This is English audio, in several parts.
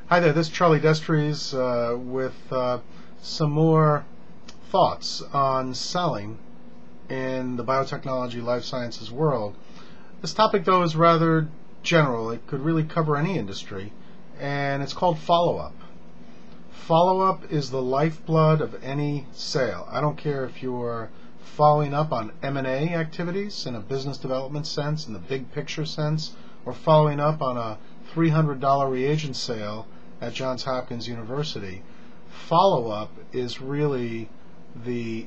Hi there, this is Charlie Destries with some more thoughts on selling in the biotechnology life sciences world. This topic, though, is rather general. It could really cover any industry, and it's called follow-up. Follow-up is the lifeblood of any sale. I don't care if you're following up on M&A activities in a business development sense, in the big picture sense, or following up on a $300 reagent sale at Johns Hopkins University. Follow-up is really the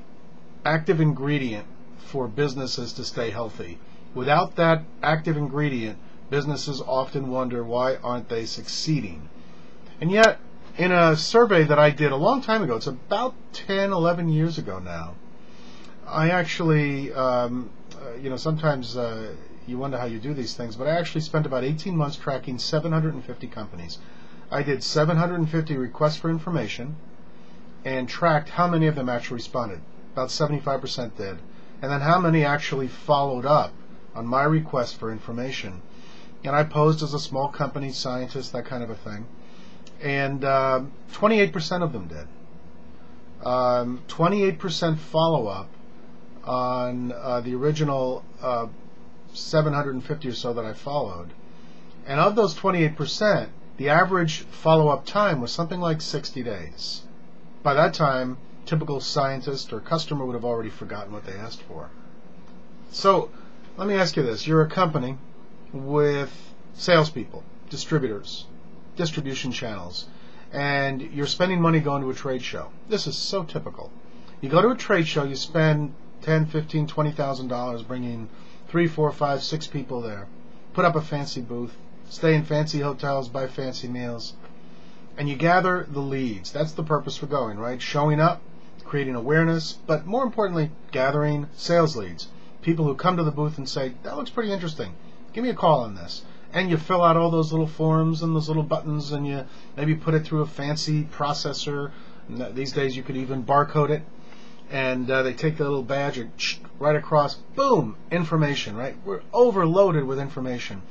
active ingredient for businesses to stay healthy. Without that active ingredient, businesses often wonder why aren't they succeeding. And yet, in a survey that I did a long time ago, it's about 10, 11 years ago now, I actually, sometimes you wonder how you do these things, but I actually spent about 18 months tracking 750 companies. I did 750 requests for information and tracked how many of them actually responded. About 75% did. And then how many actually followed up on my request for information. And I posed as a small company scientist, that kind of a thing. And 28% of them did. 28% follow-up on the original 750 or so that I followed. And of those 28%, the average follow-up time was something like 60 days. By that time, typical scientist or customer would have already forgotten what they asked for. So, let me ask you this. You're a company with salespeople, distributors, distribution channels, and you're spending money going to a trade show. This is so typical. You go to a trade show, you spend $10,000, $15,000, $20,000 bringing 3, 4, 5, 6 people there, put up a fancy booth, stay in fancy hotels, buy fancy meals, and you gather the leads. That's the purpose for going, right? Showing up, creating awareness, but more importantly, gathering sales leads. People who come to the booth and say, that looks pretty interesting. Give me a call on this. And you fill out all those little forms and those little buttons, and you maybe put it through a fancy processor. These days you could even barcode it. And they take the little badge and right across, boom, information, right? We're overloaded with information.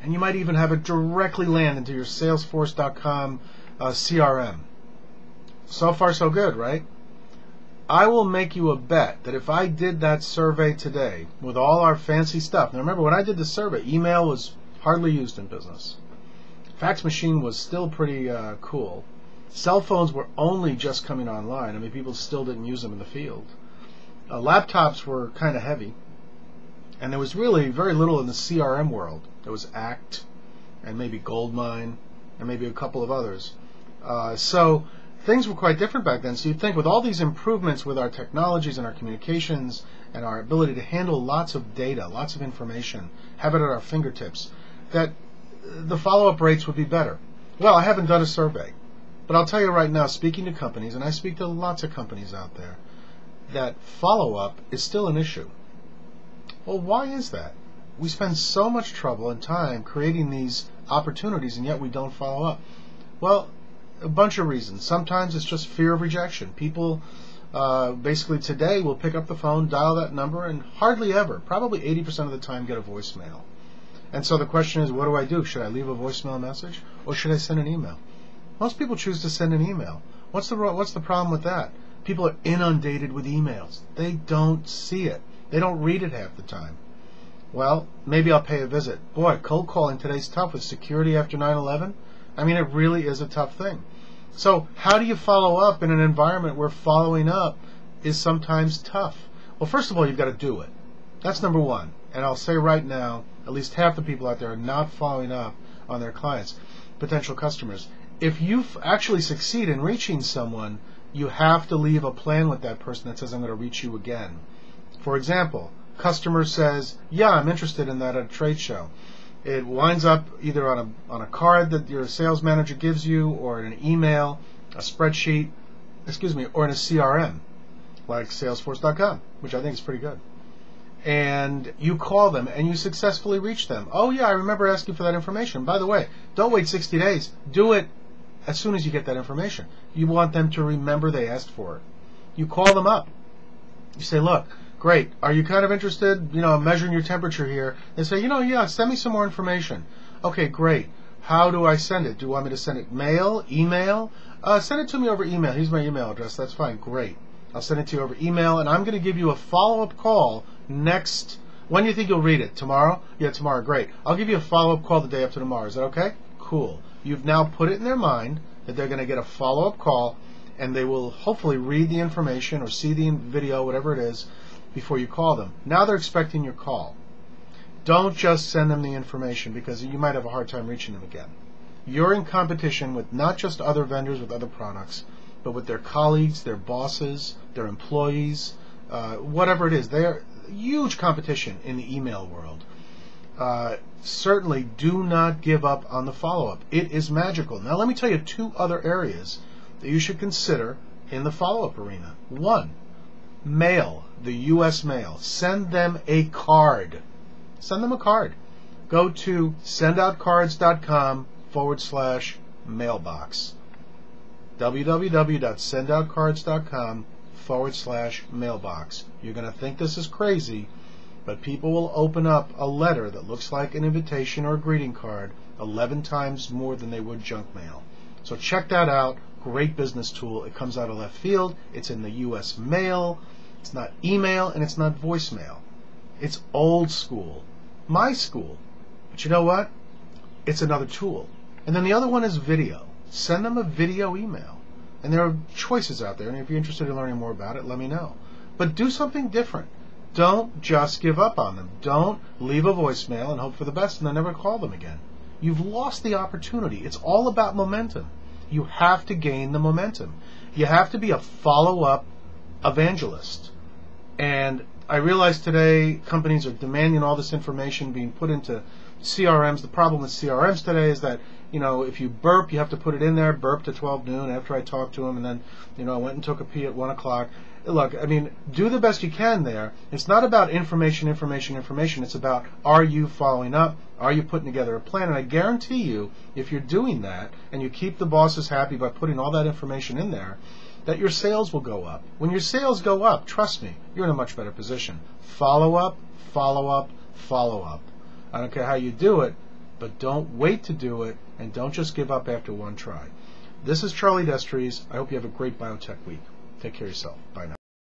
And you might even have it directly land into your Salesforce.com CRM. So far, so good, right? I will make you a bet that if I did that survey today with all our fancy stuff. Now remember, when I did the survey, email was hardly used in business. Fax machine was still pretty cool. Cell phones were only just coming online. I mean, people still didn't use them in the field. Laptops were kind of heavy. And there was really very little in the CRM world. There was ACT, and maybe Goldmine, and maybe a couple of others. So things were quite different back then. So you'd think with all these improvements with our technologies and our communications and our ability to handle lots of data, lots of information, have it at our fingertips, that the follow-up rates would be better. Well, I haven't done a survey. But I'll tell you right now, speaking to companies, and I speak to lots of companies out there, that follow-up is still an issue. Well, why is that? We spend so much trouble and time creating these opportunities, and yet we don't follow up. Well, a bunch of reasons. Sometimes it's just fear of rejection. People basically today will pick up the phone, dial that number, and hardly ever, probably 80% of the time, get a voicemail. And so the question is, what do I do? Should I leave a voicemail message, or should I send an email? Most people choose to send an email. What's the problem with that? People are inundated with emails. They don't see it. They don't read it half the time. Well, maybe I'll pay a visit. Boy, cold calling today's tough with security after 9/11. I mean, it really is a tough thing. So how do you follow up in an environment where following up is sometimes tough? Well, first of all, you've got to do it. That's number one. And I'll say right now, at least half the people out there are not following up on their clients, potential customers. If you actually succeed in reaching someone, you have to leave a plan with that person that says, I'm going to reach you again. For example, customer says, yeah, I'm interested in that at a trade show. It winds up either on a card that your sales manager gives you, or in an email, a spreadsheet, or in a CRM, like Salesforce.com, which I think is pretty good. And you call them and you successfully reach them. Oh yeah, I remember asking for that information. By the way, don't wait 60 days. Do it as soon as you get that information. You want them to remember they asked for it. You call them up. You say, look, great, are you kind of interested, measuring your temperature here? They say, yeah, send me some more information. Okay, great. How do I send it? Do you want me to send it mail, email? Send it to me over email. Here's my email address. That's fine. Great. I'll send it to you over email, and I'm going to give you a follow-up call next. When do you think you'll read it? Tomorrow? Yeah, tomorrow. Great. I'll give you a follow-up call the day after tomorrow. Is that okay? Cool. You've now put it in their mind that they're going to get a follow-up call, and they will hopefully read the information or see the video, whatever it is, before you call them. Now they're expecting your call. Don't just send them the information, because you might have a hard time reaching them again. You're in competition with not just other vendors with other products, but with their colleagues, their bosses, their employees, whatever it is. They're huge competition in the email world. Certainly do not give up on the follow-up. It is magical. Now let me tell you 2 other areas that you should consider in the follow-up arena. 1, mail, the U.S. mail. Send them a card. Send them a card. Go to sendoutcards.com/mailbox. www.sendoutcards.com/mailbox. You're going to think this is crazy, but people will open up a letter that looks like an invitation or a greeting card 11 times more than they would junk mail. So check that out. Great business tool. It comes out of left field. It's in the U.S. mail. It's not email, and it's not voicemail. It's old school. My school. But you know what? It's another tool. And then the other one is video. Send them a video email. And there are choices out there, and if you're interested in learning more about it, let me know. But do something different. Don't just give up on them. Don't leave a voicemail and hope for the best and then never call them again. You've lost the opportunity. It's all about momentum. You have to gain the momentum. You have to be a follow-up evangelist. And I realize today companies are demanding all this information being put into CRMs. The problem with CRMs today is that, if you burp, you have to put it in there, burp to 12 noon after I talked to him, and then, I went and took a pee at 1 o'clock. Look, do the best you can there. It's not about information. It's about, are you following up? Are you putting together a plan? And I guarantee you, if you're doing that, and you keep the bosses happy by putting all that information in there, that your sales will go up. When your sales go up, trust me, you're in a much better position. Follow up, follow up, follow up. I don't care how you do it, but don't wait to do it, and don't just give up after one try. This is Charlie Destries. I hope you have a great biotech week. Take care of yourself. Bye now.